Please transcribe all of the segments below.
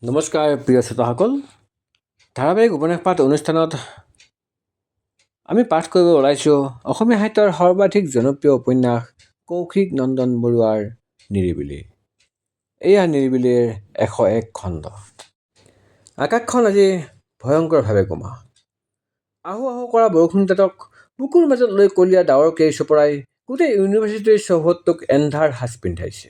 নমস্কাৰ প্ৰিয় শ্ৰোতাসকল। ধাৰাবাহিক উপন্যাস পাঠ অনুষ্ঠানত আমি পাঠ কৰিব ওলাইছোঁ অসমীয়া সাহিত্যৰ সৰ্বাধিক জনপ্ৰিয় উপন্যাস কৌশিক নন্দন বৰুৱাৰ নিৰিবিলি। এয়া নিৰিবিলিৰ 101 খণ্ড। আকাশখন আজি ভয়ংকৰভাৱে গোমা। আহো আহো কৰা বৰষুণজাতক বুকুৰ মাজত লৈ কলীয়া ডাৱৰ কেৰি চপৰাই গোটেই ইউনিভাৰ্চিটিৰ চৌহদটোক এন্ধাৰ সাজ পিন্ধাইছে।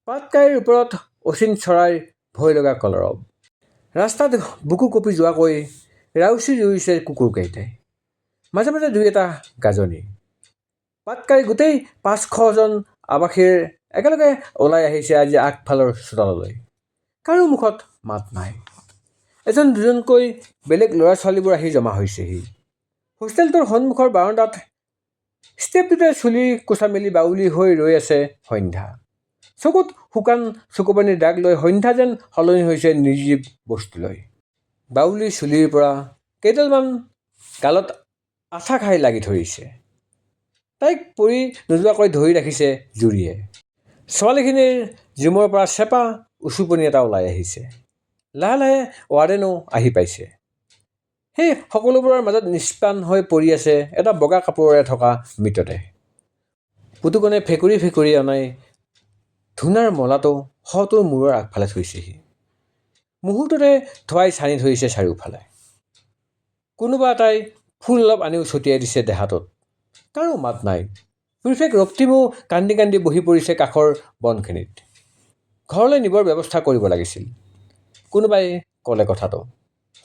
পাতকাইৰ ওপৰত অচিন চৰাইৰ ভয় লগা কলৰৱ। ৰাস্তাত বুকু কঁপি যোৱাকৈ ৰাউচি ৰুইছে কুকুৰকেইটাই। মাজে মাজে দুই এটা গাজনি। পাতকাই গোটেই 500জন আৱাসীৰ একেলগে ওলাই আহিছে আজি আগফালৰ চোতাললৈ। কাৰো মুখত মাত নাই। এজন দুজনকৈ বেলেগ ল'ৰা ছোৱালীবোৰ আহি জমা হৈছেহি। হোষ্টেলটোৰ সন্মুখৰ বাৰাণ্ডাত ষ্টেপটোতে চুলি কোচা মেলি বাউলি হৈ ৰৈ আছে সন্ধ্যা। চকুত শুকান চকুপানীৰ দাগ লৈ সন্ধ্যা যেন সলনি হৈছে নিৰ্জীৱ বস্তুলৈ। বাউলি চুলিৰ পৰা কেইডালমান গালত আঠা খাই লাগি ধৰিছে। তাইক পৰি নোযোৱাকৈ ধৰি ৰাখিছে জুৰিয়ে। ছোৱালীখিনিৰ জুমৰ পৰা চেপা উচুপনি এটা ওলাই আহিছে। লাহে লাহে ৱাৰ্ডেনো আহি পাইছে। সেই সকলোবোৰৰ মাজত নিষ্প্ৰাণ হৈ পৰি আছে এটা বগা কাপোৰেৰে থকা মৃতদেহ। পুতুকনে ফেকুৰি ফেকুৰি অনাই ধূনাৰ মলাটো শটোৰ মূৰৰ আগফালে থৈছেহি। মুহূৰ্ততে ধোৱাই ছানি ধৰিছে চাৰিওফালে। কোনোবা এটাই ফুল অলপ আনিও ছটিয়াই দিছে দেহাটোত। কাৰো মাত নাই। প্ৰিফেক্ট ৰক্তিমো কান্দি কান্দি বহি পৰিছে কাষৰ বনখিনিত। ঘৰলৈ নিবৰ ব্যৱস্থা কৰিব লাগিছিল। কোনোবাই ক'লে কথাটো,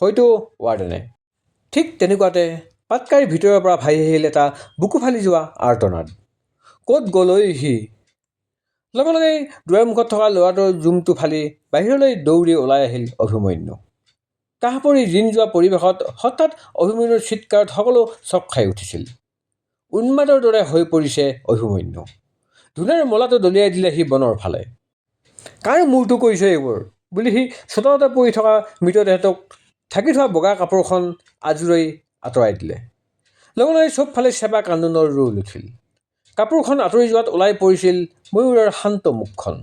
হয়তো ৱাৰ্ডেনে। ঠিক তেনেকুৱাতে পাতকাইৰ ভিতৰৰ পৰা ভাহি আহিল এটা বুকু ফালি যোৱা আৰ্তনাদ। ক'ত গ'ল ঐ সি? লগে লগেই দুৱাৰমুখত থকা ল'ৰাটোৰ জুমটো ফালি বাহিৰলৈ দৌৰি ওলাই আহিল অভিমন্যু। কাহ পৰি জিন যোৱা পৰিৱেশত হঠাৎ অভিমন্যুৰ চিৎকাৰত সকলো চক খাই উঠিছিল। উন্মাদৰ দৰে হৈ পৰিছে অভিমন্যু। ধূনাৰ মলাটো দলিয়াই দিলে সি বনৰ ফালে। কাৰ মূৰটো কৰিছে এইবোৰ বুলি সি চোতালতে পৰি থকা মৃতদেহটোক ঢাকি থোৱা বগা কাপোৰখন আজুৰি আঁতৰাই দিলে। লগে লগে চবফালে চেপা কান্দোনৰ ৰোল উঠিল। কাপোৰখন আঁতৰি যোৱাত ওলাই পৰিছিল ময়ূৰৰ শান্ত মুখখন।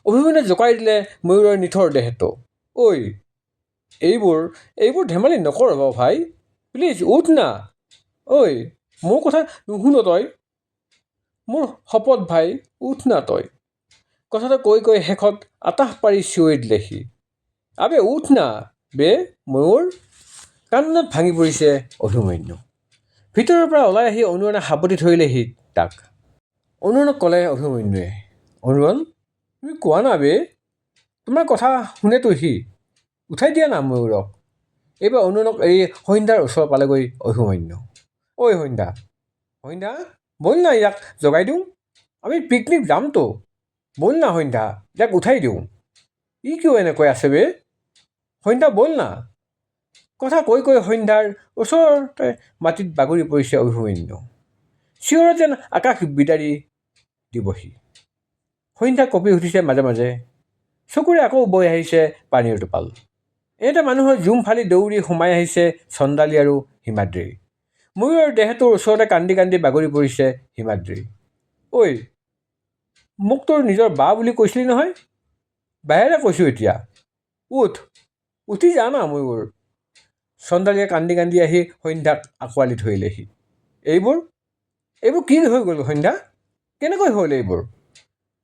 অভিমন্যুৱে জোকাই দিলে ময়ূৰৰ নিথৰ দেহটো। ঐ এইবোৰ ধেমালি নকৰ ভাই, প্লিজ উঠ না। ঐ মোৰ কথা নুশুন তই? মোৰ শপত ভাই, উঠ না তই। কথাটো কৈ কৈ শেষত আতাহ পাৰি চিঞৰি দিলে সি। আবে উঠ না বে ময়ূৰ। কান্দোনত ভাঙি পৰিছে অভিমন্যু। ভিতৰৰ পৰা ওলাই আহি অনুৰণে সাবটি ধৰিলে সি তাক। অনুৰণক ক'লে অভিমন্যুৱে, অনুৰণ তুমি কোৱা না বে, তোমাৰ কথা শুনেতো সি, উঠাই দিয়া না ময়ূৰক। এইবাৰ অনুৰণক এৰি সন্ধ্যাৰ ওচৰ পালেগৈ অভিমন্যু। ঐ সন্ধ্যা, সন্ধ্যা ব'ল না ইয়াক জগাই দিওঁ, আমি পিকনিক যামতো। ব'ল না সন্ধ্যা, ইয়াক উঠাই দিওঁ। ই কিয় এনেকৈ আছে বে? সন্ধ্যা ব'ল না। কথা কৈ কৈ সন্ধ্যাৰ ওচৰতে মাটিত বাগৰি পৰিছে অভিমন্যু। চিঞৰত যেন আকাশ বিদাৰি দিবহি। সন্ধ্যা কঁপি উঠিছে মাজে মাজে। চকুৰে আকৌ বৈ আহিছে পানীৰ টোপাল। এওঁতে মানুহৰ জুম ফালি দৌৰি সোমাই আহিছে চন্দালী আৰু হিমাদ্ৰী। ময়ূৰৰ দেহটোৰ ওচৰতে কান্দি কান্দি বাগৰি পৰিছে হিমাদ্ৰী। ঐ মোক তোৰ নিজৰ বা বুলি কৈছিলি নহয়? বাহেৰে কৈছোঁ এতিয়া, উঠি যা না ময়ূৰ। চন্দালীয়ে কান্দি কান্দি আহি সন্ধ্যাক আঁকোৱালি ধৰিলেহি। এইবোৰ কি হৈ গ'ল সন্ধ্যা? কেনেকৈ হ'ল এইবোৰ?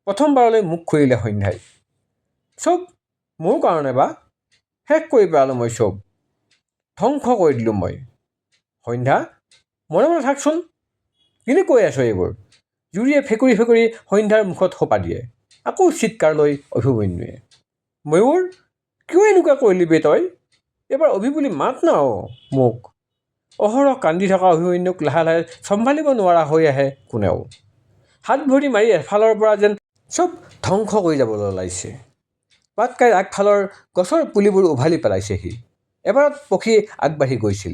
প্ৰথমবাৰলৈ মুখ খুলিলে সন্ধ্যাই। চব মোৰ কাৰণে বা, শেষ কৰি পেলালোঁ মই চব, ধ্বংস কৰি দিলোঁ মই। সন্ধ্যা মনে মনে থাকচোন, কিনো কৈ আছ এইবোৰ? জুৰিয়ে ফেকুৰি ফেকুৰি সন্ধ্যাৰ মুখত সোপা দিয়ে। আকৌ চিৎকাৰ লৈ অভিমন্যুৱে। ময়ূৰ কিয় এনেকুৱা কৰিলি বে তই? এইবাৰ অভি বুলি মাত না মোক। অহৰহ কান্দি থকা অভিমন্যুক লাহে লাহে চম্ভালিব নোৱাৰা হৈ আহে কোনেও। হাত ভৰি মাৰি এফালৰ পৰা যেন চব ধ্বংস কৰি যাবলৈ ওলাইছে। পাতকাইৰ আগফালৰ গছৰ পুলিবোৰ উভালি পেলাইছে সি। এবাৰত পখী আগবাঢ়ি গৈছিল,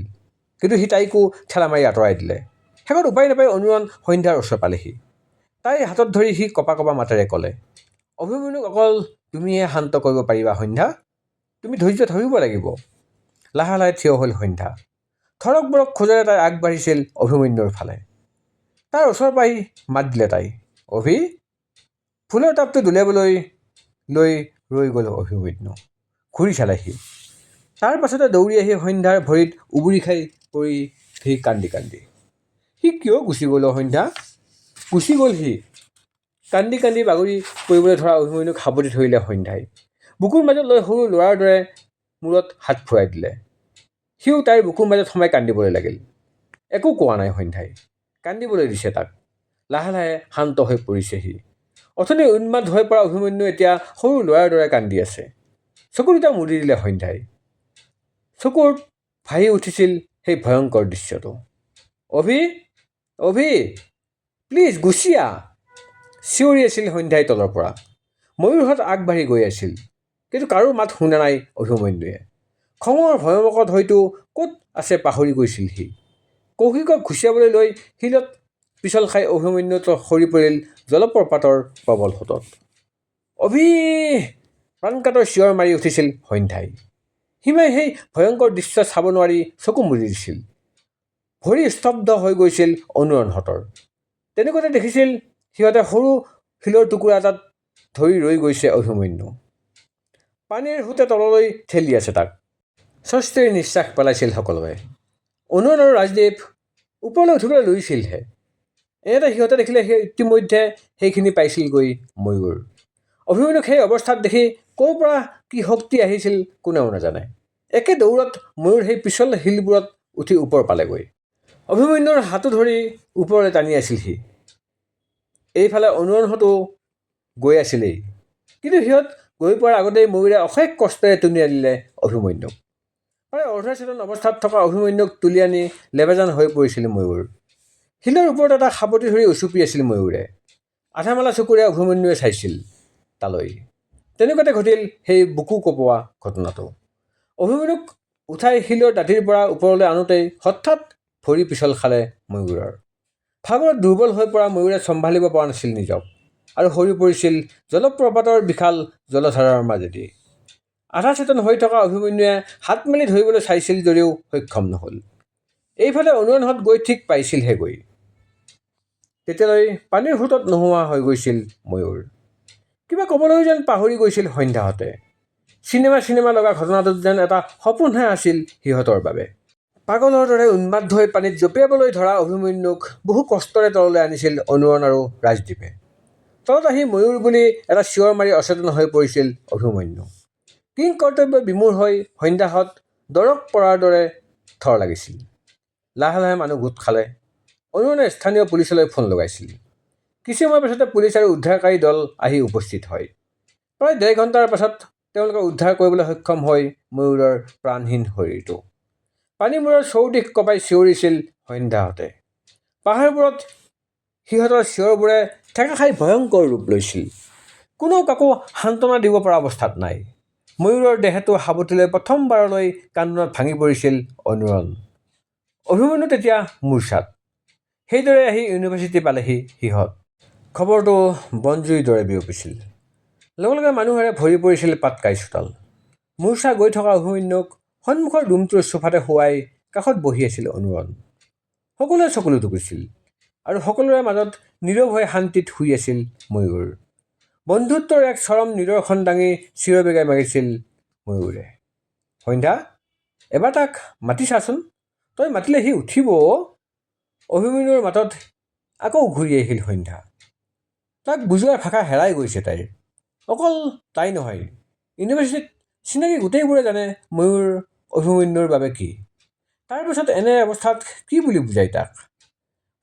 কিন্তু সি তাইকো ঠেলা মাৰি আঁতৰাই দিলে। শেষত উপায় নাপাই অনুৰণ সন্ধ্যাৰ ওচৰ পালেহি। তাইৰ হাতত ধৰি সি কপা কপা মাতেৰে ক'লে, অভিমন্যুক অকল তুমিহে শান্ত কৰিব পাৰিবা সন্ধ্যা, তুমি ধৈৰ্য ধৰিব লাগিব। লাহে লাহে থিয় হ'ল সন্ধ্যা। থৰক বৰক খোজেৰে তাই আগবাঢ়িছিল অভিমন্যুৰ ফালে। তাৰ ওচৰ পাই মাত দিলে তাই, অভি। ফুলৰ টাবটো দলিয়াবলৈ লৈ ৰৈ গ'ল অভিমন্যু। ঘূৰি চালেহি। তাৰ পাছতে দৌৰি আহি সন্ধ্যাৰ ভৰিত উবুৰি খাই পৰি সি কান্দি কান্দি। সি কিয় গুচি গ'ল সন্ধ্যা? গুচি গ'ল সি। কান্দি কান্দি বাগৰি পৰিবলৈ ধৰা অভিমন্যুক সাৱটি ধৰিলে সন্ধ্যাই। বুকুৰ মাজত লৈ সৰু ল'ৰাৰ দৰে মূৰত হাত ফুৰাই দিলে। সিও তাইৰ বুকুৰ মাজত সোমাই কান্দিবলৈ লাগিল। একো কোৱা নাই সন্ধ্যাই, কান্দিবলৈ দিছে তাক। লাহে লাহে শান্ত হৈ পৰিছে সি। অথনি উন্মাদ হৈ পৰা অভিমন্যু এতিয়া সৰু ল'ৰাৰ দৰে কান্দি আছে। চকু দুটা মুদি দিলে সন্ধ্যাই। চকুত ভাহি উঠিছিল সেই ভয়ংকৰ দৃশ্যটো। অভি, অভি, প্লিজ গুচি আহ, চিঞৰি আছিল সন্ধ্যাই তলৰ পৰা। ময়ূৰহঁত আগবাঢ়ি গৈ আছিল, কিন্তু কাৰো মাত শুনা নাই অভিমন্যুৱে। খঙৰ ভয়মকত হয়তো ক'ত আছে পাহৰি গৈছিল সি। কৌশিকক ঘুচিয়াবলৈ লৈ শিলত পিছল খাই অভিমন্যু সৰি পৰিল জলপ্ৰপাতৰ প্ৰবল সোঁতত। অভি, প্ৰাণকাতৰ চিঞৰ মাৰি উঠিছিল সন্ধ্যাই। সীমাই সেই ভয়ংকৰ দৃশ্য চাব নোৱাৰি চকু মুদি দিছিল। ভৰি স্তব্ধ হৈ গৈছিল অনুৰণহঁতৰ। তেনেকুৱাতে দেখিছিল সিহঁতে সৰু শিলৰ টুকুৰা এটাত ধৰি ৰৈ গৈছে অভিমন্যু। পানীৰ সোঁতে তললৈ ঠেলি আছে তাক। স্বস্তিৰ নিশ্বাস পেলাইছিল সকলোৱে। অনুৰণ আৰু ৰাজদ্বীপ ওপৰলৈ উঠিবলৈ লৈছিলহে। এনেতে সিহঁতে দেখিলে ইতিমধ্যে সেইখিনি পাইছিলগৈ ময়ূৰ। অভিমন্যুক সেই অৱস্থাত দেখি ক'ৰ পৰা কি শক্তি আহিছিল কোনেও নাজানে। একে দৌৰত ময়ূৰ সেই পিছল শিলবোৰত উঠি ওপৰ পালেগৈ। অভিমন্যুৰ হাতো ধৰি ওপৰলৈ টানি আছিল সি। এইফালে অনুৰণহঁতো গৈ আছিলেই, কিন্তু সিহঁত গৈ পোৱাৰ আগতেই ময়ূৰে অশেষ কষ্টেৰে টুনি আনিলে অভিমন্যুক। প্ৰায় অৰ্ধচেতন অৱস্থাত থকা অভিমন্যুক তুলি আনি লেবেজান হৈ পৰিছিল ময়ূৰ। শিলৰ ওপৰত এটা সাৱটি ধৰি উচুপি আছিল ময়ূৰে। আধামেলা চকুৰে অভিমন্যুৱে চাইছিল তালৈ। তেনেকুৱাতে ঘটিল সেই বুকু কঁপোৱা ঘটনাটো। অভিমন্যুক উঠাই শিলৰ দাঁতিৰ পৰা ওপৰলৈ আনোতেই হঠাৎ ভৰি পিছল খালে ময়ূৰৰ। ভাগৰত দুৰ্বল হৈ পৰা ময়ূৰে চম্ভালিব পৰা নাছিল নিজক, আৰু সৰি পৰিছিল জলপ্ৰপাতৰ বিশাল জলধাৰাৰ মাজেদি। আধা চেতন হৈ থকা অভিমন্যুৱে হাত মেলি ধৰিবলৈ চাইছিল যদিও সক্ষম নহ'ল। এইফালে অনুৰণহঁত গৈ ঠিক পাইছিলহে গৈ। তেতিয়ালৈ পানীৰ সোঁতত নোহোৱা হৈ গৈছিল ময়ূৰ। কিবা ক'বলৈ যেন পাহৰি গৈছিল সন্ধ্যাহঁতে। চিনেমা লগা ঘটনাটোত যেন এটা সপোনহে আছিল সিহঁতৰ বাবে। পাগলৰ দৰে উন্মাদ হৈ পানীত জঁপিয়াবলৈ ধৰা অভিমন্যুক বহু কষ্টৰে তললৈ আনিছিল অনুৰণ আৰু ৰাজদ্বীপে। তলত আহি ময়ূৰ বুলি এটা চিঞৰ মাৰি অচেতন হৈ পৰিছিল অভিমন্যু। কিং কৰ্তব্য বিমূঢ় হৈ সন্ধ্যাহঁত দৰক পৰাৰ দৰে থৰ লাগিছিল। লাহে লাহে মানুহ গোট খালে। অনুৰণে স্থানীয় পুলিচলৈ ফোন লগাইছিল। কিছু সময় পাছতে পুলিচ আৰু উদ্ধাৰকাৰী দল আহি উপস্থিত হয়। প্ৰায় 1.5 ঘণ্টাৰ পাছত তেওঁলোকে উদ্ধাৰ কৰিবলৈ সক্ষম হয় ময়ূৰৰ প্ৰাণহীন শৰীৰটো। পানীমূৰৰ চৌদিশ কঁপাই চিঞৰিছিল সন্ধ্যাহঁতে। পাহাৰবোৰত সিহঁতৰ চিঞৰবোৰে ঠেকা খাই ভয়ংকৰ ৰূপ লৈছিল। কোনেও কাকো সান্তনা দিব পৰা অৱস্থাত নাই। ময়ূৰৰ দেহটো সাৱটি লৈ প্ৰথমবাৰলৈ কান্দোনত ভাঙি পৰিছিল অনুৰণ। অভিমন্যু তেতিয়া মূৰ্ছাত। সেইদৰে আহি ইউনিভাৰ্চিটি পালেহি সিহঁত। খবৰটো বনজুইৰ দৰে বিয়পিছিল। লগে লগে মানুহেৰে ভৰি পৰিছিল পাটকাই চোতাল। মূৰ্ছা গৈ থকা অভিমন্যুক সন্মুখৰ ৰুমটোৰ চোফাতে শুৱাই কাষত বহি আছিল অনুৰণ। সকলোৱে চকুলো টুকিছিল, আৰু সকলোৰে মাজত নীৰৱ হৈ শান্তিত শুই আছিল ময়ূৰ। বন্ধুত্বৰ এক চৰম নিদৰ্শন দাঙি চিৰবেগে মাৰিছিল ময়ূৰে। সন্ধ্যা, এবাৰ তাক মাতি চাচোন, তই মাতিলে সি উঠিব। অভিমন্যুৰ মাতত আকৌ ঘূৰি আহিল সন্ধ্যা। তাক বুজোৱাৰ ভাষা হেৰাই গৈছে তাইৰ। অকল তাই নহয়, ইউনিভাৰ্চিটিত চিনাকি গোটেইবোৰে জানে ময়ূৰ অভিমন্যুৰ বাবে কি। তাৰ পিছত এনে অৱস্থাত কি বুলি বুজাই তাক।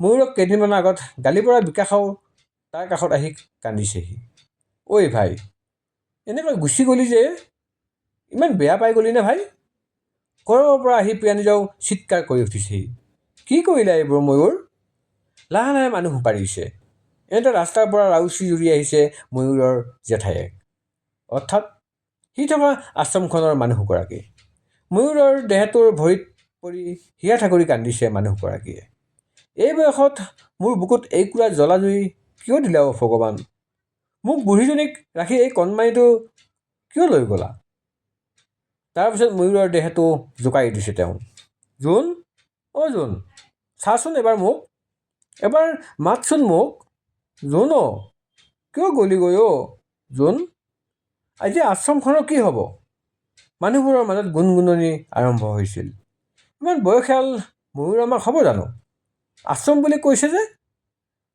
ময়ূৰক কেইদিনমানৰ আগত গালি পৰা বিকাশও তাৰ কাষত আহি কান্দিছেহি। ঐ ভাই, এনেকৈ গুচি গলি যে, ইমান বেয়া পাই গলি নে ভাই? ক'ৰবাৰ পৰা আহি পিয়ানিজাও চিৎকাৰ কৰি উঠিছেহি। কি কৰিলে এইবোৰ ময়ূৰ? লাহে লাহে মানুহ বাঢ়িছে। এনেতে ৰাস্তাৰ পৰা ৰাউচি জুৰি আহিছে ময়ূৰৰ জেঠায়েক, অৰ্থাৎ সি থকা আশ্ৰমখনৰ মানুহগৰাকী। ময়ূৰৰ দেহটোৰ ভৰিত পৰি হিয়া ঠাকুৰি কান্দিছে মানুহগৰাকীয়ে। এই বয়সত মোৰ বুকুত এইকুৰা জ্বলা জুই কিয় দিলা অ' ভগৱান? মোক বুঢ়ীজনীক ৰাখি এই কণমানিটো কিয় লৈ গ'লা? তাৰপিছত ময়ূৰৰ দেহটো জোকাৰি দিছে তেওঁ। জোন, অ' জোন, চাচোন এবাৰ মোক, এবাৰ মাতচোন মোক। জোন অ', কিয় গ'লিগৈ অ' জোন? আজি আশ্ৰমখনৰ কি হ'ব? মানুহবোৰৰ মাজত গুণগুণনি আৰম্ভ হৈছিল। ইমান বয়সীয়াল ময়ূৰ আমাক হ'ব জানো? আশ্ৰম বুলি কৈছে যে।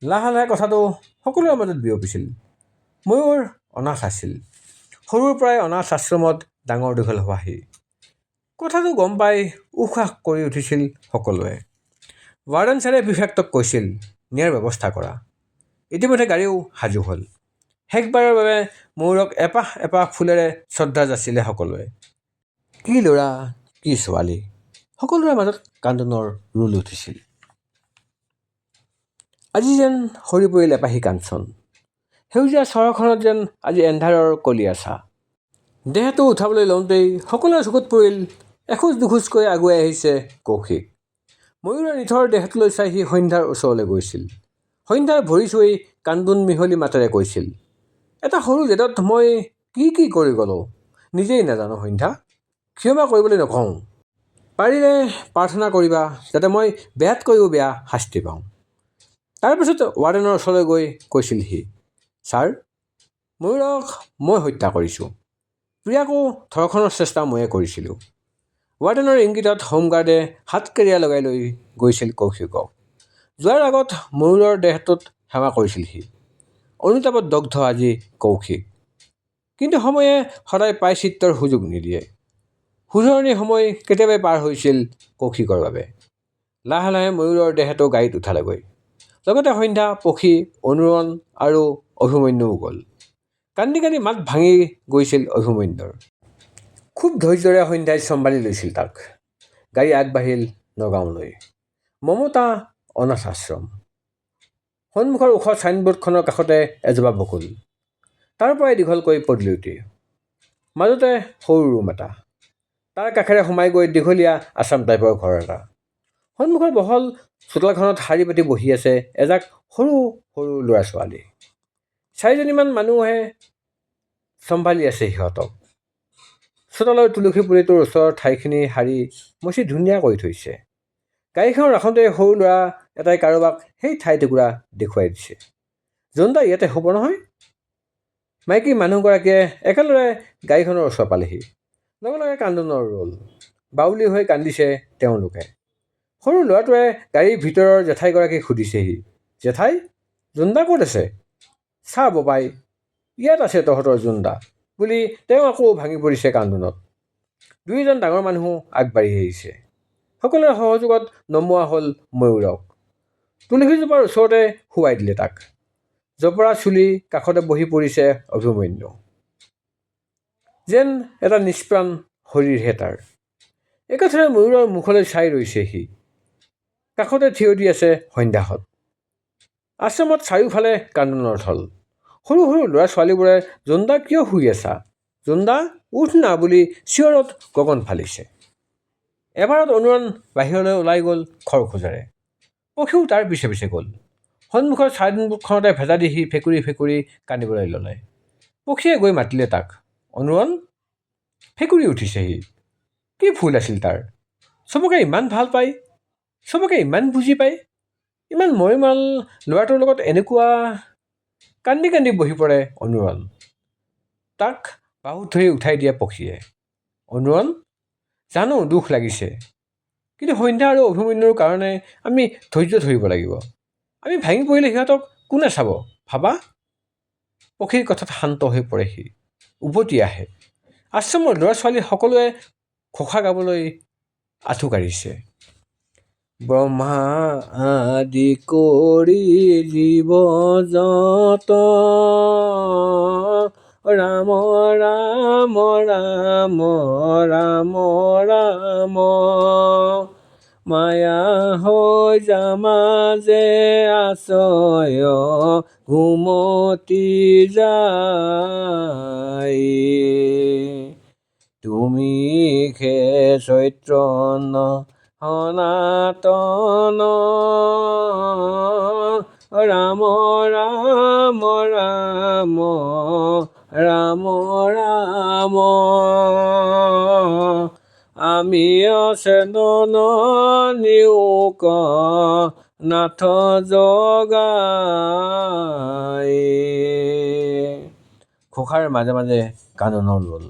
লাহে লাহে কথাটো সকলোৰে মাজত বিয়পিছিল। ময়ূৰ অনাথ আছিল। সৰুৰ পৰাই অনাথ আশ্ৰমত ডাঙৰ দীঘল হোৱাহি। কথাটো গম পাই উশাহ কৰি উঠিছিল সকলোৱে। ৱাৰ্ডেন ছাৰে প্ৰিফেক্টক কৈছিল, নিয়াৰ ব্যৱস্থা কৰা। ইতিমধ্যে গাড়ীও সাজু হ'ল। শেষবাৰৰ বাবে ময়ূৰক এপাহ এপাহ ফুলেৰে শ্ৰদ্ধা যাচিলে সকলোৱে। কি ল'ৰা, কি ছোৱালী, সকলোৰে মাজত কান্দোনৰ ৰোল উঠিছিল। আজি যেন সৰি পৰিল এপাহী কাঞ্চন। সেউজীয়া চহৰখনত যেন আজি এন্ধাৰৰ কলীয়াছা। দেহটো উঠাবলৈ লওঁতেই সকলোৰে চকুত পৰিল এখোজ দুখোজকৈ আগুৱাই আহিছে কৌশিক। ময়ূৰৰ নিথৰ দেহটোলৈ চাই সি সন্ধ্যাৰ ওচৰলৈ গৈছিল। সন্ধ্যাৰ ভৰি চুই কান্দোন মিহলি মাতেৰে কৈছিল, এটা সৰু জেদত মই কি কৰি গ'লো নিজেই নাজানো সন্ধ্যা। ক্ষমা কৰিবলৈ নকওঁ। পাৰিলে প্ৰাৰ্থনা কৰিবা যাতে মই বেয়াতকৈও বেয়া শাস্তি পাওঁ। তাৰপিছত ৱাৰ্ডেনৰ ওচৰলৈ গৈ কৈছিল সি, ছাৰ, ময়ূৰক মই হত্যা কৰিছোঁ। প্ৰিয়াকো ধৰ্ষণৰ চেষ্টা ময়ে কৰিছিলোঁ। ৱাৰ্ডেনৰ ইংগিতত হোমগাৰ্ডে হাতকেৰিয়া লগাই লৈ গৈছিল কৌশিকক। যোৱাৰ আগত ময়ূৰৰ দেহটোত সেৱা কৰিছিল সি। অনুতাপত দগ্ধ আজি কৌশিক। কিন্তু সময়ে সদায় প্ৰায়শ্চিত্তৰ সুযোগ নিদিয়ে। শুধৰণিৰ সময় কেতিয়াবাই পাৰ হৈছিল কৌশিকৰ বাবে। লাহে লাহে ময়ূৰৰ দেহটো গাড়ীত উঠালেগৈ। লগতে সন্ধ্যা, পখী, অনুৰণ আৰু অভিমন্যুও গ'ল। কান্দি কান্দি মাত ভাঙি গৈছিল অভিমন্যুৰ। খুব ধৈৰ্যৰে সন্ধ্যাই চম্ভালি লৈছিল তাক। গাড়ী আগবাঢ়িল নগাঁওলৈ। মমতা অনাথ আশ্ৰম। সন্মুখৰ ওখ ছাইনবোৰ্ডখনৰ কাষতে এজোপা বকুল। তাৰ পৰাই দীঘলকৈ পদূলিটি। মাজতে সৰু ৰুম এটা। তাৰ কাষেৰে সোমাই গৈ দীঘলীয়া আছাম টাইপৰ ঘৰ এটা। সন্মুখৰ বহল চোতালখনত শাৰী পাতি বহি আছে এজাক সৰু সৰু ল'ৰা ছোৱালী। 4জনীমান মানুহে চম্ভালি আছে সিহঁতক। চোতালৰ তুলসী পুলিটোৰ ওচৰৰ ঠাইখিনি সাৰি মচি ধুনীয়া কৰি থৈছে। গাড়ীখন ৰাখোঁতে সৰু ল'ৰা এটাই কাৰোবাক সেই ঠাইটুকুৰা দেখুৱাই দিছে। জোনদা ইয়াতে হ'ব নহয়। মাইকী মানুহগৰাকীয়ে একেলৰে গাড়ীখনৰ ওচৰ পালেহি। লগে লগে কান্দোনৰ ৰোল। বাউলী হৈ কান্দিছে তেওঁলোকে। সৰু ল'ৰাটোৱে গাড়ীৰ ভিতৰৰ জেঠাইগৰাকীক সুধিছেহি, জেঠাই, জোনদা ক'ত আছে? চা ববাই, ইয়াত আছে তহঁতৰ জোনদা বুলি তেওঁ আকৌ ভাঙি পৰিছে কান্দোনত। 2জন ডাঙৰ মানুহ আগবাঢ়ি আহিছে। সকলোৰে সহযোগত নমোৱা হ'ল ময়ূৰক। তুলসীজোপাৰ ওচৰতে শুৱাই দিলে তাক। জপৰা চুলি কাষতে বহি পৰিছে অভিমন্যু। যেন এটা নিষ্প্ৰাণ শৰীৰহে তাৰ। একেথৰে ময়ূৰৰ মুখলৈ চাই ৰৈছে সি। কাষতে থিয় দি আছে সন্ধ্যাহঁত। আশ্ৰমত চাৰিওফালে কান্দোনৰ থল। সৰু সৰু ল'ৰা ছোৱালীবোৰে জোনদা কিয় শুই আছা? জোনদা উঠ না বুলি চিঞৰত গগন ফালিছে। এবাৰত অনুৰণ বাহিৰলৈ ওলাই গ'ল খৰখোজেৰে। পখীও তাৰ পিছে পিছে গ'ল। সন্মুখৰ ছাইনবোৰ্ডখনতে ভেজা দি সি ফেকুৰি ফেকুৰি কান্দিবলৈ ল'লে। পখীয়ে গৈ মাতিলে তাক, অনুৰণ। ফেকুৰি উঠিছে সি। কি ভুল আছিল তাৰ? চবকে ইমান ভাল পায়, চবকে ইমান বুজি পায়, ইমান মৰমাল ল'ৰাটোৰ লগত এনেকুৱা। কান্দি কান্দি বহি পৰে অনুৰণ। তাক বাহুত ধৰি উঠাই দিয়ে পখীয়ে। অনুৰণ, জানো দুখ লাগিছে, কিন্তু সন্ধ্যা আৰু অভিমন্যুৰ কাৰণে আমি ধৈৰ্য ধৰিব লাগিব। আমি ভাঙি পৰিলে সিহঁতক কোনে চাব ভাবা? পখীৰ কথাত শান্ত হৈ পৰে সি। উভতি আহে। আশ্ৰমৰ ল'ৰা ছোৱালী সকলোৱে ঘোষা গাবলৈ আঁঠু কাঢ়িছে। ব্ৰহ্মা আদি কৰি জীৱ যত ৰাম ৰাম ৰাম ৰাম ৰাম মায়া হৈ যামাজে আশ্ৰয় ঘুমতি যায় তুমি খে চৈত্ৰন সনাতন ৰাম ৰাম ৰাম ৰাম ৰাম আমি অচেতন নিয়োক নাথ জগাই। ঘোষাৰ মাজে মাজে কান্দোনৰ ৰোল।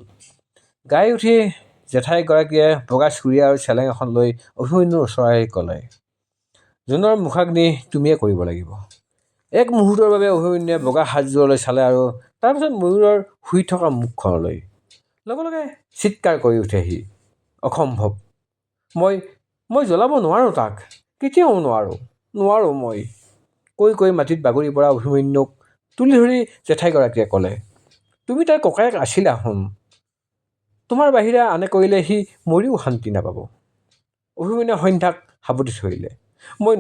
গাই উঠি জেঠাইগৰাকীয়ে বগা চুৰিয়া আৰু চেলেং এখন লৈ অভিমন্যুৰ ওচৰলৈ ক'লে, জোনৰ মুখাগ্নি তুমিয়ে কৰিব লাগিব। এক মুহূৰ্তৰ বাবে অভিমন্যুৱে বগা সাজযোৰলৈ চালে আৰু তাৰপিছত ময়ূৰৰ শুই থকা মুখখনলৈ। লগে লগে চিৎকাৰ কৰি উঠে সি, অসম্ভৱ, মই মই জ্বলাব নোৱাৰোঁ তাক, কেতিয়াও নোৱাৰোঁ মই, কৈ মাটিত বাগৰি পৰা অভিমন্যুক তুলি ধৰি জেঠাইগৰাকীয়ে ক'লে, তুমি তাৰ ককায়েক আছিলা হোন, তোমাৰ বাহিৰে আনে কৰিলে সি মৰিও শান্তি নাপাব। অভিমন্যুৱে সন্ধ্যাক সাবটি ধৰিলে, মই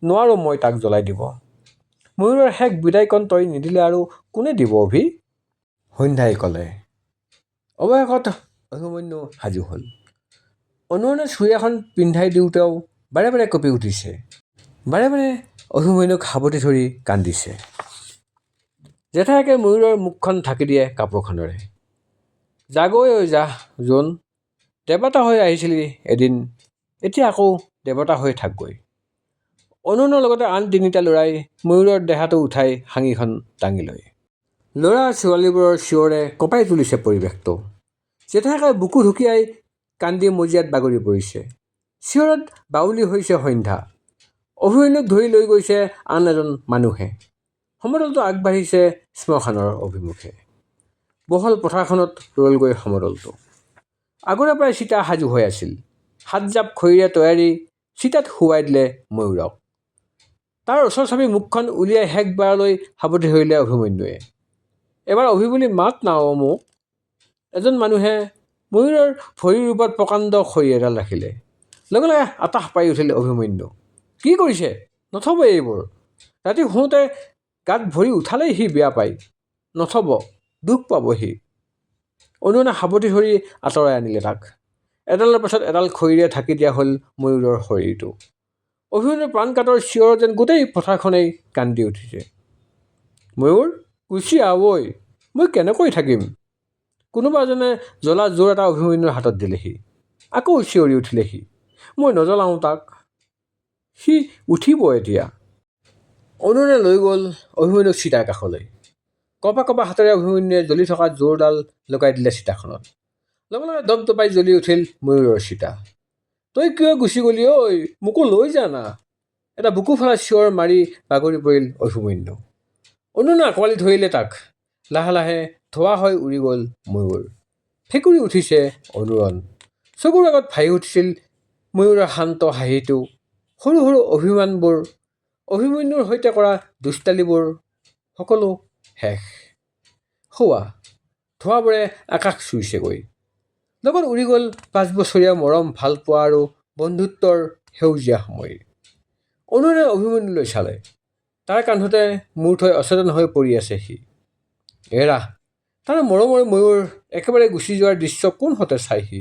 নোৱাৰোঁ মই তাক জ্বলাই দিব। ময়ূৰৰ শেষ বিদায়কণ তই নিদিলে আৰু কোনে দিব অভি? সন্ধ্যাই ক'লে। অৱশেষত অভিমন্যু সাজু হ'ল। অনুৰণে চুৰিয়াখন পিন্ধাই দিওঁতেও বাৰে বাৰে কঁপি উঠিছে, বাৰে বাৰে অভিমন্যুক সাবটি ধৰি কান্দিছে। জেঠায়েকে ময়ূৰৰ মুখখন ঢাকি দিয়ে কাপোৰখনেৰে। জাগৈ ঐ যা জোন, দেৱতা হৈ আহিছিলি এদিন, এতিয়া আকৌ দেৱতা হৈ থাকগৈ। অনুৰণৰ লগতে আন তিনিটা ল'ৰাই ময়ূৰৰ দেহাটো উঠাই হাঙিখন দাঙি লয়। ল'ৰা ছোৱালীবোৰৰ চিঞৰে কঁপাই তুলিছে পৰিৱেশটো। জেঠায়েকে বুকু ঢুকিয়াই কান্দি মজিয়াত বাগৰি পৰিছে। চিঞৰত বাউলি হৈছে সন্ধ্যা। অভিমন্যুক ধৰি লৈ গৈছে আন এজন মানুহে। সমদলটো আগবাঢ়িছে শ্মশানৰ অভিমুখে। বহল পথাৰখনত ৰলগৈ সমদলটো। আগৰে পৰাই চিতা সাজু হৈ আছিল। 7 জাপ খৰিৰে তৈয়াৰী চিতাত শুৱাই দিলে ময়ূৰক। তাৰ ওচৰ চাপি মুখখন উলিয়াই শেষবাৰলৈ সাবটি ধৰিলে অভিমন্যুৱে। এবাৰ অভি বুলি মাত না অ মোক। এজন মানুহে ময়ূৰৰ ভৰিৰ ওপৰত প্ৰকাণ্ড খৰি এডাল ৰাখিলে। লগে লগে আতাহ পাই উঠিল অভিমন্যু। কি কৰিছে? নথব এইবোৰ। ৰাতি শুওঁতে গাত ভৰি উঠালেই সি বেয়া পায়। নথব, দুখ পাব সি। অনুৰণে সাবটি ধৰি আঁতৰাই আনিলে তাক। এডালৰ পাছত এডাল খৰিৰে ঢাকি দিয়া হ'ল ময়ূৰৰ শৰীৰটো। অভিমন্যুৰ প্ৰাণকাতৰ চিঞৰত যেন গোটেই পথাৰখনেই কান্দি উঠিছে। ময়ূৰ, গুচি আহ ঐ, মই কেনেকৈ থাকিম? কোনোবা এজনে জ্বলা জোৰ এটা অভিমন্যুৰ হাতত দিলেহি। আকৌ চিঞৰি উঠিলে সি, মই নজ্বলাওঁ তাক, সি উঠিব এতিয়া। অনুৰণে লৈ গ'ল অভিমন্যুক চিতাৰ কাষলৈ। কঁপা হাতেৰে অভিমন্যুৱে জ্বলি থকা জোৰডাল লগাই দিলে চিতাখনত। লগে লগে দপদপাই জ্বলি উঠিল ময়ূৰৰ চিতা। তই কিয় গুচি গলি ঐ, মোকো লৈ যা না। এটা বুকু ফলা চিঞৰ মাৰি বাগৰি পৰিল অভিমন্যু। অনুৰণে আঁকোৱালি ধৰিলে তাক। লাহে লাহে ধোঁৱা হৈ উৰি গ'ল ময়ূৰ। ফেকুৰি উঠিছে অনুৰণ। চকুৰ আগত ভাহি উঠিছিল ময়ূৰৰ শান্ত হাঁহিটো, সৰু সৰু অভিমানবোৰ, অভিমন্যুৰ সৈতে কৰা দুষ্টালিবোৰ, সকলো শেষ। হোৱা ধোঁৱাবোৰে আকাশ চুইছেগৈ। লগত উৰি গ'ল 5 বছৰীয়া মৰম ভালপোৱা আৰু বন্ধুত্বৰ সেউজীয়া সময়। অনুৰণে অভিমন্যুলৈ চালে। তাৰ কান্ধতে মূৰ থৈ অচেতন হৈ পৰি আছে সি। এৰা, তাৰ মৰমৰ ময়ূৰ একেবাৰে গুচি যোৱাৰ দৃশ্য কোনহতে চাই সি।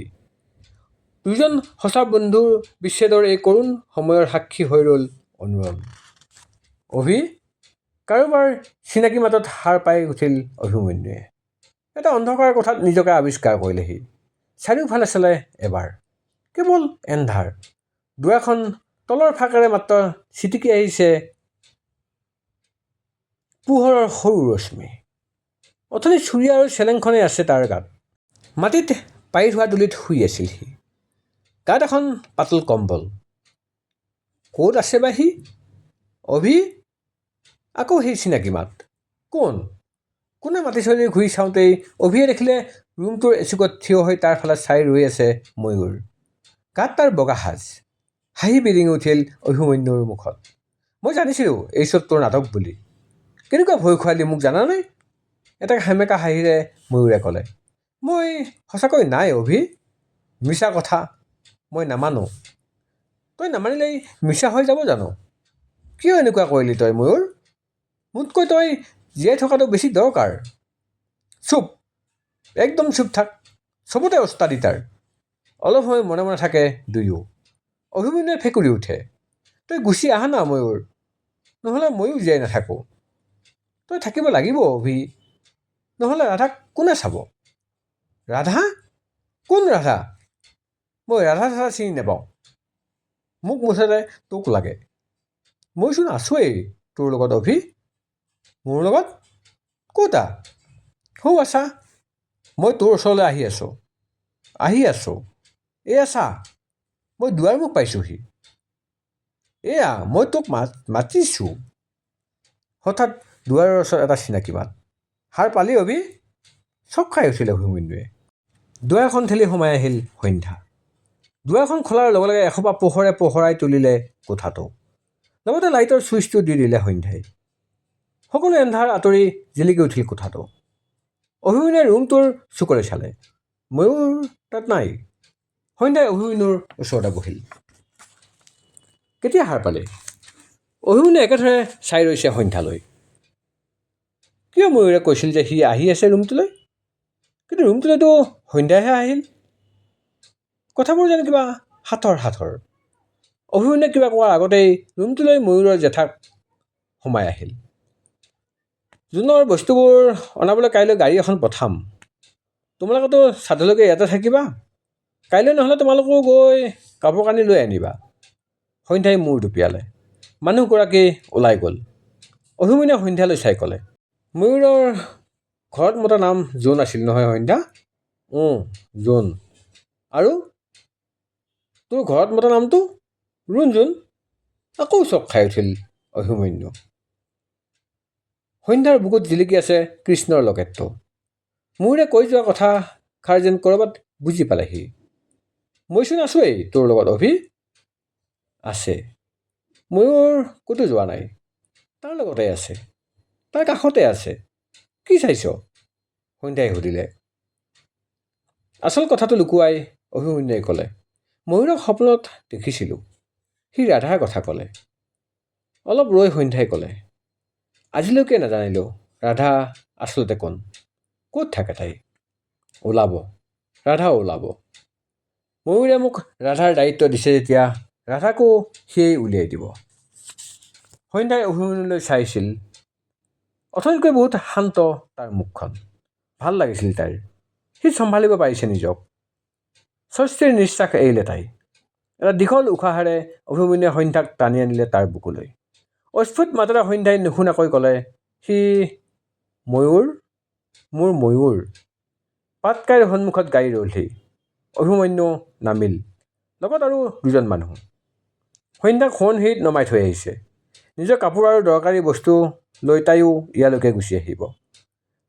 দুজন সঁচা বন্ধুৰ বিচ্ছেদৰ এই কৰুণ সময়ৰ সাক্ষী হৈ ৰ'ল অনুৰণ। অভি, কাৰোবাৰ চিনাকি মাতত সাৰ পাই উঠিল অভিমন্যুৱে। এটা অন্ধকাৰ কোঠাত নিজকে আৱিষ্কাৰ কৰিলে সি। চাৰিওফালে চালে এবাৰ। কেৱল এন্ধাৰ। দুৱাৰখন তলৰ ফাকেৰে মাত্ৰ ছিটিকি আহিছে পোহৰৰ সৰু ৰশ্মি। অথনি চুৰিয়া আৰু চেলেংখনেই আছে তাৰ গাত। মাটিত পাৰি থোৱা তুলিত শুই আছিল সি। গাত এখন পাতল কম্বল। ক'ত আছে বা সি? অভি? আকৌ সেই চিনাকি মাত। কোনে মাতিছে ঘূৰি চাওঁতেই অভিয়ে দেখিলে ৰুমটোৰ এচুকত থিয় হৈ তাৰ ফালে চাই ৰৈ আছে ময়ূৰ। গাত তাৰ বগা সাজ। হাঁহি বিৰিঙি উঠিল অভিমন্যুৰ মুখত। মই জানিছিলোঁ এই চব তোৰ নাটক বুলি। কেনেকুৱা ভয় খুৱালি মোক জানানে? এটা সেমেকা হাঁহিৰে ময়ূৰে ক'লে, মই সঁচাকৈ নাই অভি। মিছা কথা, মই নামানো। তই নামানিলেই মিছা হৈ যাব জানো? কিয় এনেকুৱা কৰিলি তই ময়ূৰ? মোতকৈ তই জীয়াই থকাটো বেছি দৰকাৰ। চুপ, একদম চুপ থাক। চবতে ওস্তাদি তাৰ। অলপ সময় মনে মনে থাকে দুয়ো। অভিমন্যুৱে ফেকুৰি উঠে। তই গুচি আহা না ময়ূৰ, নহ'লে ময়ো জীয়াই নাথাকোঁ। তই থাকিব লাগিব অভি, নহ'লে ৰাধাক কোনে চাব? ৰাধা? কোন ৰাধা? মই ৰাধা চাধা চিনি নাপাওঁ। মোক মুঠতে তোক লাগে। মইচোন আছোৱেই তোৰ লগত অভি। মোৰ লগত? ক'তা? সৌ আছা। মই তোৰ ওচৰলৈ আহি আছোঁ এয়া চা, মই দুৱাৰমুখ পাইছোঁহি। এয়া মই তোক মাতিছোঁ। হঠাৎ দুৱাৰৰ ওচৰত এটা চিনাকি মাত। সাৰ পালি অভি? চক খাই উঠিলে অভিমন্যুৱে। দুৱাৰখন ঠেলি সোমাই আহিল সন্ধ্যা। দুৱাৰখন খোলাৰ লগে লগে এসোপা পোহৰে পোহৰাই তুলিলে কোঠাটো। লগতে লাইটৰ ছুইচটো দি দিলে সন্ধ্যাই। সকলো এন্ধাৰ আঁতৰি জিলিকি উঠিল কোঠাটো। অভিমন্যুৱে ৰুমটোৰ চুকলৈ চালে। ময়ূৰ তাত নাই। সন্ধ্যাই অভিমন্যুৰ ওচৰতে বহিল। কেতিয়া সাৰ পালে? অভিমন্যুৱে একেথৰে চাই ৰৈছে সন্ধ্যালৈ। কিয় ময়ূৰে কৈছিল যে সি আহি আছে ৰুমটোলৈ? কিন্তু ৰুমটোলৈতো সন্ধ্যাইহে আহিল। কথাবোৰ যেন কিবা সাঁথৰ। অভিমন্যুৱে কিবা কোৱাৰ আগতেই ৰুমটোলৈ ময়ূৰৰ জেঠাক সোমাই আহিল। জোনৰ বস্তুবোৰ অনাবলৈ কাইলৈ গাড়ী এখন পঠাম। তোমালোকেতো চাদলৈকে ইয়াতে থাকিবা। কাইলৈ নহ'লে তোমালোকেও গৈ কাপোৰ কানি লৈ আনিবা। সন্ধ্যাই মূৰ দুপিয়ালে। মানুহগৰাকী ওলাই গ'ল। অভিমন্যুৱে সন্ধ্যালৈ চাই ক'লে, ময়ূৰৰ ঘৰত মতা নাম জোন আছিল নহয় সন্ধ্যা? জোন। আৰু তোৰ ঘৰত মতা নামটো? ৰুণজোন। আকৌ চক খাই উঠিল অভিমন্যু। সন্ধ্যাৰ বুকুত জিলিকি আছে কৃষ্ণৰ লকেটটো। ময়ূৰে কৈ যোৱা কথাষাৰ যেন ক'ৰবাত বুজি পালে সি। মইচোন আছোৱেই তোৰ লগত অভি। আছে। ময়ূৰ ক'তো যোৱা নাই। তাৰ লগতে আছে। তাৰ কাষতে আছে। কি চাইছ? সন্ধ্যাই সুধিলে। আচল কথাটো লুকুৱাই অভিমন্যুৱে ক'লে, ময়ূৰক সপোনত দেখিছিলোঁ। সি ৰাধাৰ কথা ক'লে। অলপ ৰৈ সন্ধ্যাই ক'লে, আজিলৈকে নাজানিলোঁ ৰাধা আচলতে কোন? ক'ত থাকে তাই? ৰাধা ওলাব। ময়ূৰে মোক ৰাধাৰ দায়িত্ব দিছে যেতিয়া ৰাধাকো সিয়েই উলিয়াই দিব। সন্ধ্যাই অভিমন্যুলৈ চাইছিল। অথনিতকৈ বহুত শান্ত তাৰ মুখখন। ভাল লাগিছিল তাইৰ। সি চম্ভালিব পাৰিছে নিজক। স্বস্তিৰ নিশ্বাস এৰিলে তাই। এটা দীঘল উশাহেৰে অভিমন্যুৱে সন্ধ্যাক টানি আনিলে তাৰ বুকুলৈ। অস্ফুট মাতেৰে সন্ধ্যাই নুশুনাকৈ ক'লে, সি ময়ূৰ, মোৰ ময়ূৰ। পাটকাইৰ সন্মুখত গাড়ী ৰ'লহি। অভিমন্যু নামিল। লগত আৰু দুজন মানুহ। সন্ধ্যাক সোৱণশিৰিত নমাই থৈ আহিছে। নিজৰ কাপোৰ আৰু দৰকাৰী বস্তু লৈ তাইও ইয়ালৈকে গুচি আহিব।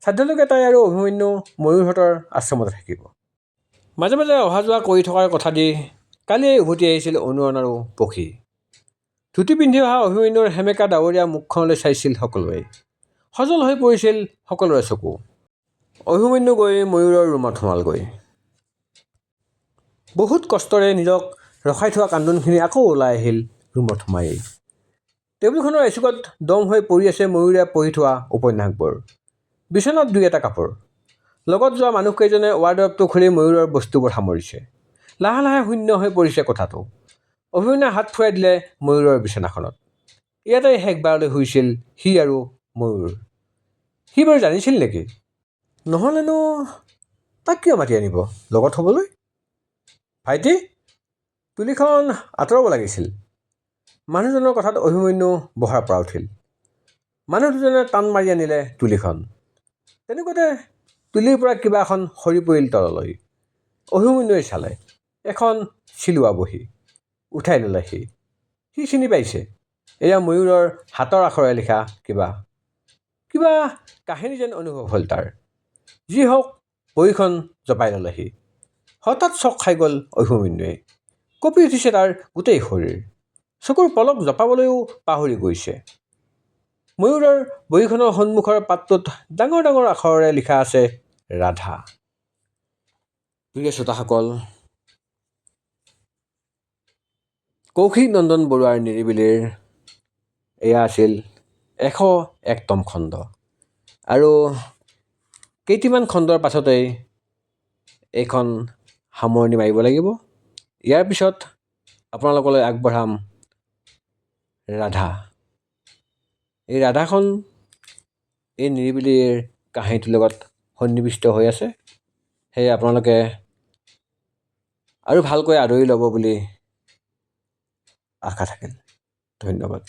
শ্ৰাদ্ধলৈকে তাই আৰু অভিমন্যু ময়ূৰহঁতৰ আশ্ৰমতে থাকিব। মাজে মাজে অহা যোৱা কৰি থকাৰ কথা দি কালিয়েই উভতি আহিছিল অনুৰণ আৰু পখী। ধুতি পিন্ধি অহা অভিমন্যুৰ সেমেকা ডাৱৰীয়া মুখখনলৈ চাইছিল সকলোৱে। সজল হৈ পৰিছিল সকলোৰে চকু। অভিমন্যু গৈ ময়ূৰৰ ৰুমত সোমালগৈ। বহুত কষ্টৰে নিজক ৰখাই থোৱা কান্দোনখিনি আকৌ ওলাই আহিল ৰুমত সোমায়েই। টেবুলখনৰ এচুকত দম হৈ পৰি আছে ময়ূৰে পঢ়ি থোৱা উপন্যাসবোৰ। বিচনাত দুই এটা কাপোৰ। লগত যোৱা মানুহকেইজনে ৱাৰ্ডৰবটো খুলি ময়ূৰৰ বস্তুবোৰ সামৰিছে। লাহে লাহে শূন্য হৈ পৰিছে কোঠাটো। অভিমন্যুৱে হাত ফুৰাই দিলে ময়ূৰৰ বিচনাখনত। ইয়াতেই শেষবাৰলৈ শুইছিল সি আৰু ময়ূৰ। সি বাৰু জানিছিল নেকি? নহ'লেনো তাক কিয় মাতি আনিব লগত হ'বলৈ? ভাইটি, তুলিখন আঁতৰাব লাগিছিল। মানুহজনৰ কথাত অভিমন্যু বহাৰ পৰা উঠিল। মানুহ দুজনে টান মাৰি আনিলে তুলিখন। তেনেকুৱাতে তুলিৰ পৰা কিবা এখন সৰি পৰিল তললৈ। অভিমন্যুৱে চালে। এখন চিলোৱা বহী। উঠাই ল'লে সি। সি চিনি পাইছে। এয়া ময়ূৰৰ হাতৰ আখৰে লিখা কিবা কাহিনী যেন অনুভৱ হ'ল তাৰ। যি হওক বহীখন জপাই ল'লে সি। হঠাৎ চক খাই গ'ল অভিমন্যুৱে। কঁপি উঠিছে তাৰ গোটেই শৰীৰ। চকুৰ পলক জপাবলৈও পাহৰি গৈছে। ময়ূৰৰ বহীখনৰ সন্মুখৰ পাতটোত ডাঙৰ ডাঙৰ আখৰেৰে লিখা আছে ৰাধা। প্ৰিয় শ্ৰোতাসকল, কৌশিক নন্দন বৰুৱাৰ নিৰিবিলিৰ এয়া আছিল 101তম খণ্ড। আৰু কেইটিমান খণ্ডৰ পাছতেই এইখন সামৰণি মাৰিব লাগিব। ইয়াৰ পিছত আপোনালোকলৈ আগবঢ়াম ৰাধা। এই ৰাধাখন এই নিৰিবিলিৰ কাহিনীটোৰ লগত সন্নিৱিষ্ট হৈ আছে। সেয়ে আপোনালোকে আৰু ভালকৈ আদৰি ল'ব বুলি আশা থাকিল। ধন্যবাদ।